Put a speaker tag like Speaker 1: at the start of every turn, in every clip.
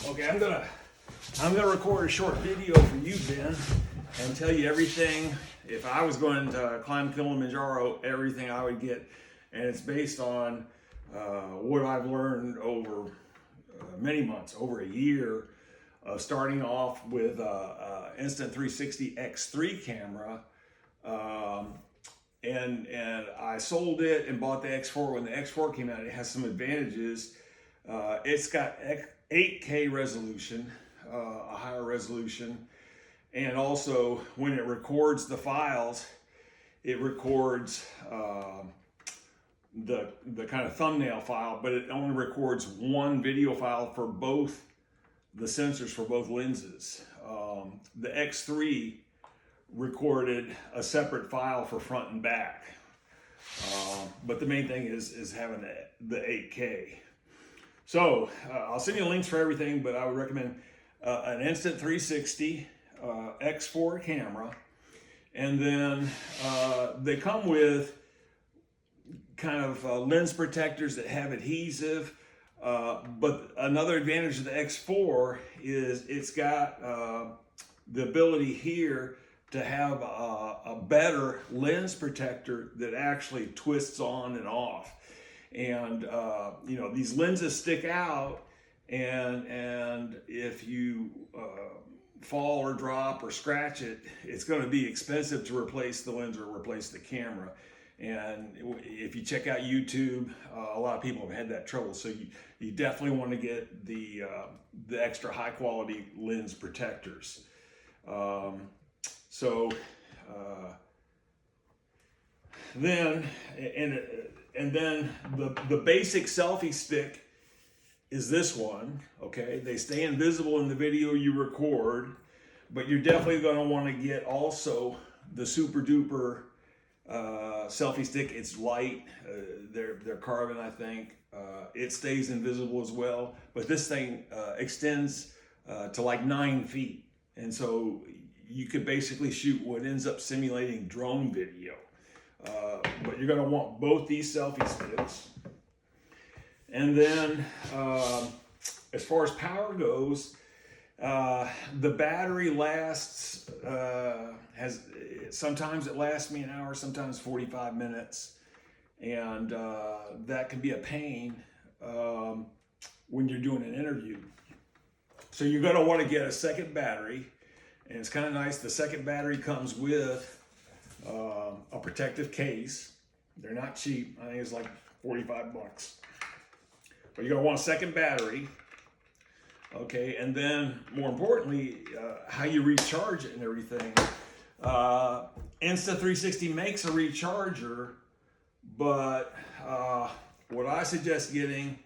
Speaker 1: Okay, I'm gonna record a short video for you, Ben, and tell you everything. If I was going to climb Kilmanjaro, everything I would get, and it's based on what I've learned over many months, over a year, of starting off with Insta360 X3 camera. And I sold it and bought the X4 when the X4 came out. It has some advantages. It's got 8K resolution, a higher resolution, and also when it records the files, it records the kind of thumbnail file, but it only records one video file for both the sensors for both lenses. The X3 recorded a separate file for front and back, but the main thing is having the 8K. So I'll send you links for everything, but I would recommend an Insta360 X4 camera, and then they come with kind of lens protectors that have adhesive. But another advantage of the X4 is it's got the ability here to have a better lens protector that actually twists on and off. And you know, these lenses stick out, and if you fall or drop or scratch it, it's going to be expensive to replace the lens or replace the camera. And if you check out YouTube, a lot of people have had that trouble. So you definitely want to get the extra high quality lens protectors. Then the basic selfie stick is this one. Okay, they stay invisible in the video you record, but you're definitely going to want to get also the super duper selfie stick. It's light, they're carbon, I think. It stays invisible as well, but this thing extends to like 9 feet, and so you could basically shoot what ends up simulating drone video. But you're going to want both these selfie sticks. And then as far as power goes, the battery lasts, sometimes it lasts me an hour, sometimes 45 minutes. And that can be a pain when you're doing an interview. So you're gonna wanna get a second battery, and it's kind of nice. The second battery comes with a protective case. They're not cheap. I think it's like 45 bucks. But you're gonna want a second battery. Okay, and then more importantly, how you recharge it and everything. Insta360 makes a recharger, but what I suggest getting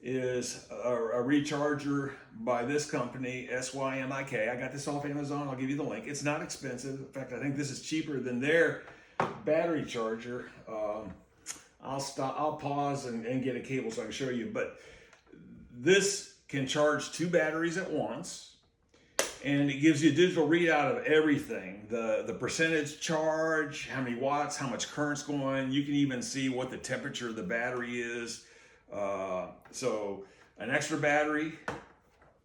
Speaker 1: is a recharger by this company, SYMIK. I got this off Amazon. I'll give you the link. It's not expensive. In fact, I think this is cheaper than their battery charger. I'll pause and get a cable so I can show you. But this can charge 2 batteries at once, and it gives you a digital readout of everything. The percentage charge, how many watts, how much current's going. You can even see what the temperature of the battery is. So an extra battery,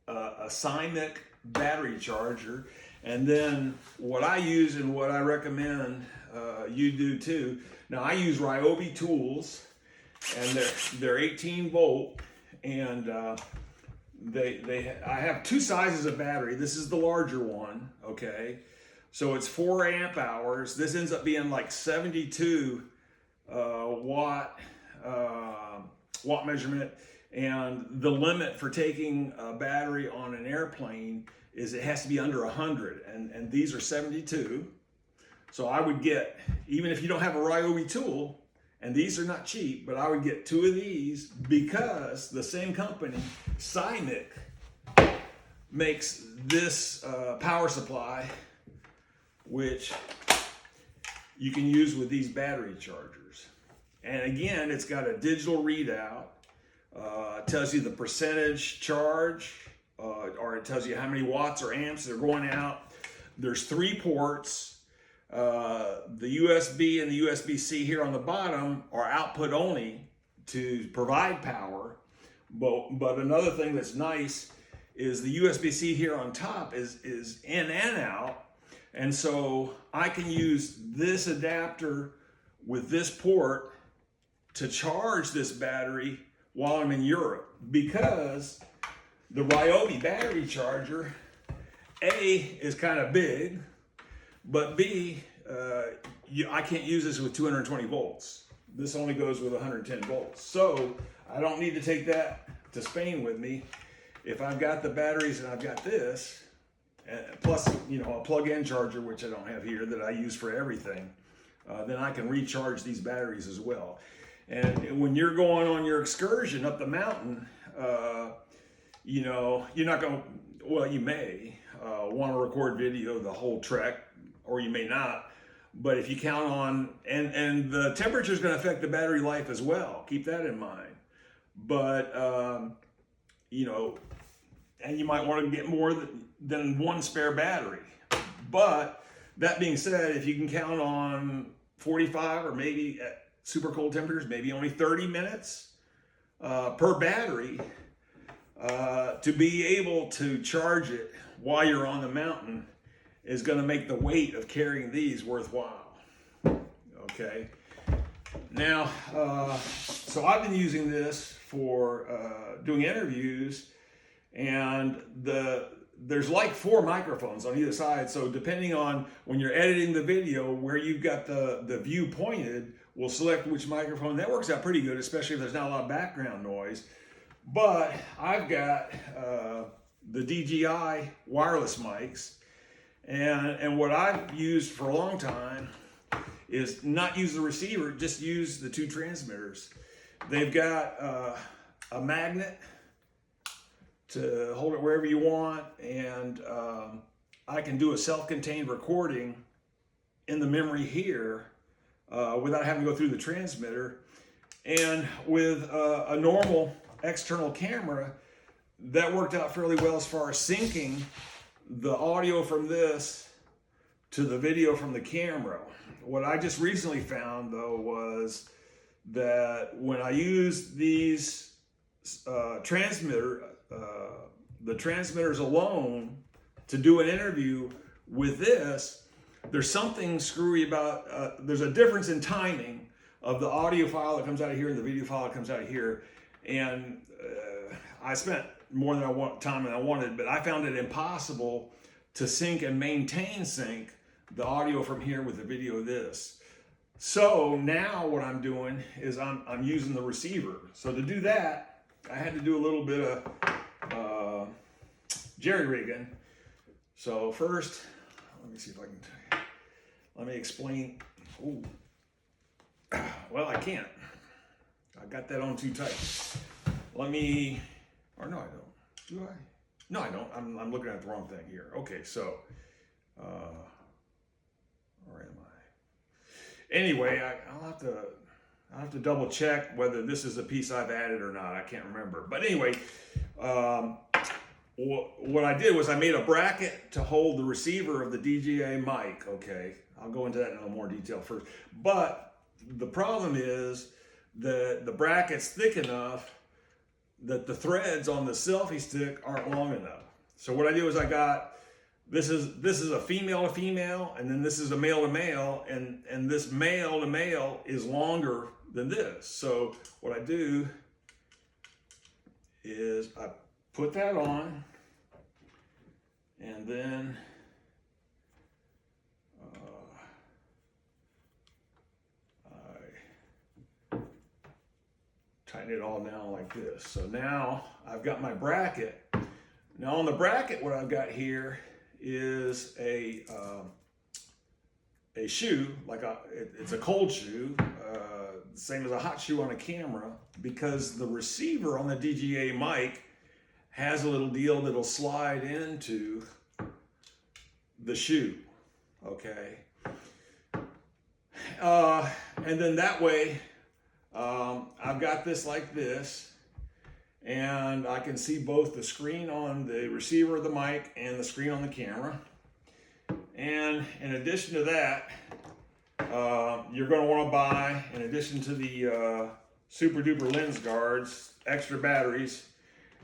Speaker 1: a SYMIK battery charger, and then what I use and what I recommend you do too. Now I use Ryobi tools, and they're 18 volt, and I have 2 sizes of battery. This is the larger one, okay? So it's 4 amp hours. This ends up being like 72 watt measurement, and the limit for taking a battery on an airplane is it has to be under 100, and these are 72. So I would get, even if you don't have a Ryobi tool, and these are not cheap, but I would get 2 of these because the same company, SYMIK, makes this power supply, which you can use with these battery chargers. And again, it's got a digital readout. It tells you the percentage charge, or it tells you how many watts or amps are going out. There's 3 ports. The USB and the USB-C here on the bottom are output only to provide power. But another thing that's nice is the USB-C here on top is in and out. And so I can use this adapter with this port to charge this battery while I'm in Europe, because the Ryobi battery charger, A, is kind of big, but B, I can't use this with 220 volts. This only goes with 110 volts. So I don't need to take that to Spain with me. If I've got the batteries and I've got this, plus, you know, a plug-in charger, which I don't have here, that I use for everything, then I can recharge these batteries as well. And when you're going on your excursion up the mountain, you know, you're not going to, well, you may want to record video the whole trek, or you may not. But if you count on, and the temperature is going to affect the battery life as well. Keep that in mind. But, you know, and you might want to get more than one spare battery. But that being said, if you can count on 45 or maybe at super cold temperatures, maybe only 30 minutes per battery to be able to charge it while you're on the mountain is going to make the weight of carrying these worthwhile. Okay. Now, so I've been using this for doing interviews, and there's like 4 microphones on either side. So depending on when you're editing the video, where you've got the view pointed, will select which microphone. That works out pretty good, especially if there's not a lot of background noise. But I've got the DJI wireless mics, and what I've used for a long time is not use the receiver, just use the 2 transmitters. They've got a magnet to hold it wherever you want, and I can do a self-contained recording in the memory here without having to go through the transmitter. And with a normal external camera, that worked out fairly well as far as syncing the audio from this to the video from the camera. What I just recently found, though, was that when I use these the transmitters alone to do an interview with this, there's something screwy about, there's a difference in timing of the audio file that comes out of here and the video file that comes out of here. And I spent more than time than I wanted, but I found it impossible to sync and maintain sync the audio from here with the video of this. So now what I'm doing is I'm using the receiver. So to do that, I had to do a little bit of jerry-rigging. So first, let me see if I can, let me explain. Ooh. Well, I can't. I got that on too tight. Let me, or no, I don't. Do I? No, I don't. I'm looking at the wrong thing here. Okay, so, where am I? Anyway, I'll have to double check whether this is a piece I've added or not. I can't remember. But anyway, what I did was I made a bracket to hold the receiver of the DJI mic. Okay, I'll go into that in a little more detail first. But the problem is that the bracket's thick enough that the threads on the selfie stick aren't long enough. So what I do is I got, this is a female to female, and then this is a male to male, and this male to male is longer than this. So what I do is I put that on, and then tighten it all down like this. So now I've got my bracket. Now on the bracket, what I've got here is a shoe, like it's a cold shoe, same as a hot shoe on a camera, because the receiver on the DJI mic has a little deal that'll slide into the shoe, okay? And then that way, I've got this like this, and I can see both the screen on the receiver of the mic and the screen on the camera. And in addition to that, you're going to want to buy, in addition to the super duper lens guards, extra batteries.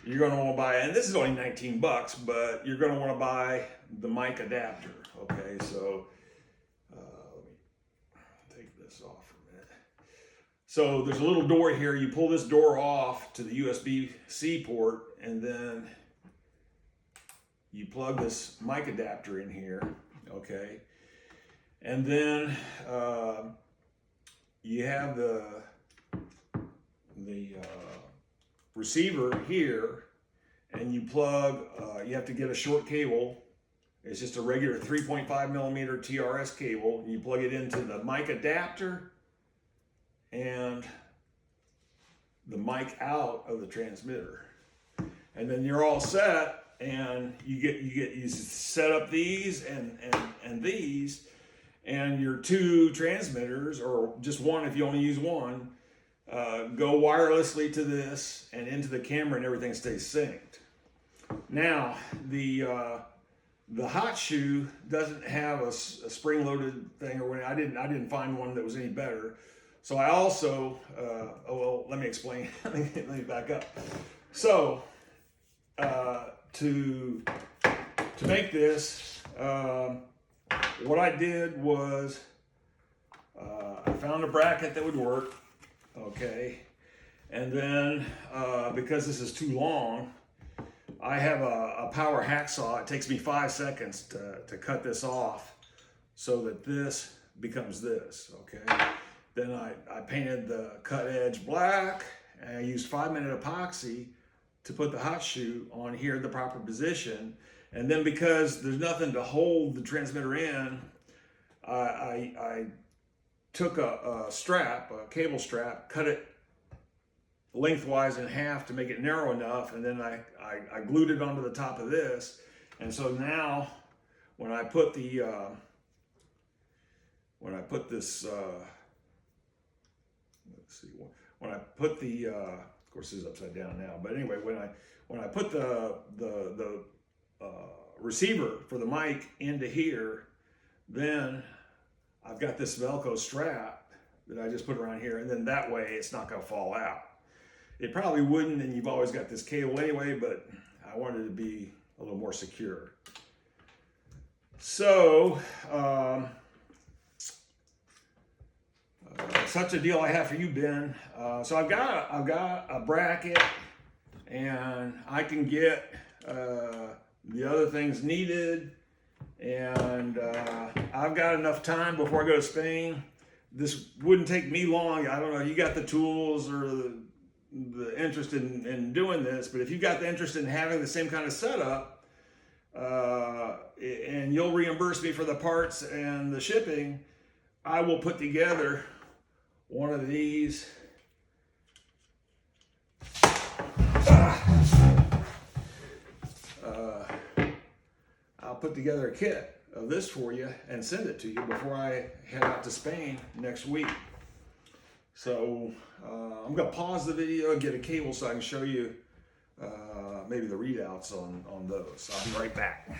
Speaker 1: you're going to want to buy, and this is only 19 bucks, but you're going to want to buy the mic adapter. Okay, so let me take this off for a minute. So there's a little door here. You pull this door off to the USB-C port, and then you plug this mic adapter in here. Okay, and then you have the receiver here, and you plug, you have to get a short cable. It's just a regular 3.5 millimeter TRS cable, and you plug it into the mic adapter and the mic out of the transmitter. And then you're all set, and you set up these and these, and your two transmitters, or just one if you only use one, go wirelessly to this and into the camera, and everything stays synced. Now, the hot shoe doesn't have a spring-loaded thing, or I didn't find one that was any better. So I also, well, let me explain. let me back up. So to make this, what I did was I found a bracket that would work. Okay, and then because this is too long, I have a power hacksaw. It takes me 5 seconds to cut this off so that this becomes this. Okay, then I painted the cut edge black, and I used 5-minute epoxy to put the hot shoe on here in the proper position. And then because there's nothing to hold the transmitter in, I took a strap, a cable strap, cut it lengthwise in half to make it narrow enough, and then I glued it onto the top of this. And so now when I put the of course this is upside down now, but anyway, when I put the receiver for the mic into here, then I've got this Velcro strap that I just put around here, and then that way it's not going to fall out. It probably wouldn't, and you've always got this cable anyway, but I wanted it to be a little more secure. So, such a deal I have for you, Ben. So I've got a bracket, and I can get the other things needed, and I've got enough time before I go to Spain. This wouldn't take me long. I don't know if you got the tools or the interest in doing this, but if you got the interest in having the same kind of setup, and you'll reimburse me for the parts and the shipping, I will put together one of these. I'll put together a kit of this for you and send it to you before I head out to Spain next week. So I'm going to pause the video and get a cable so I can show you maybe the readouts on those. I'll be right back.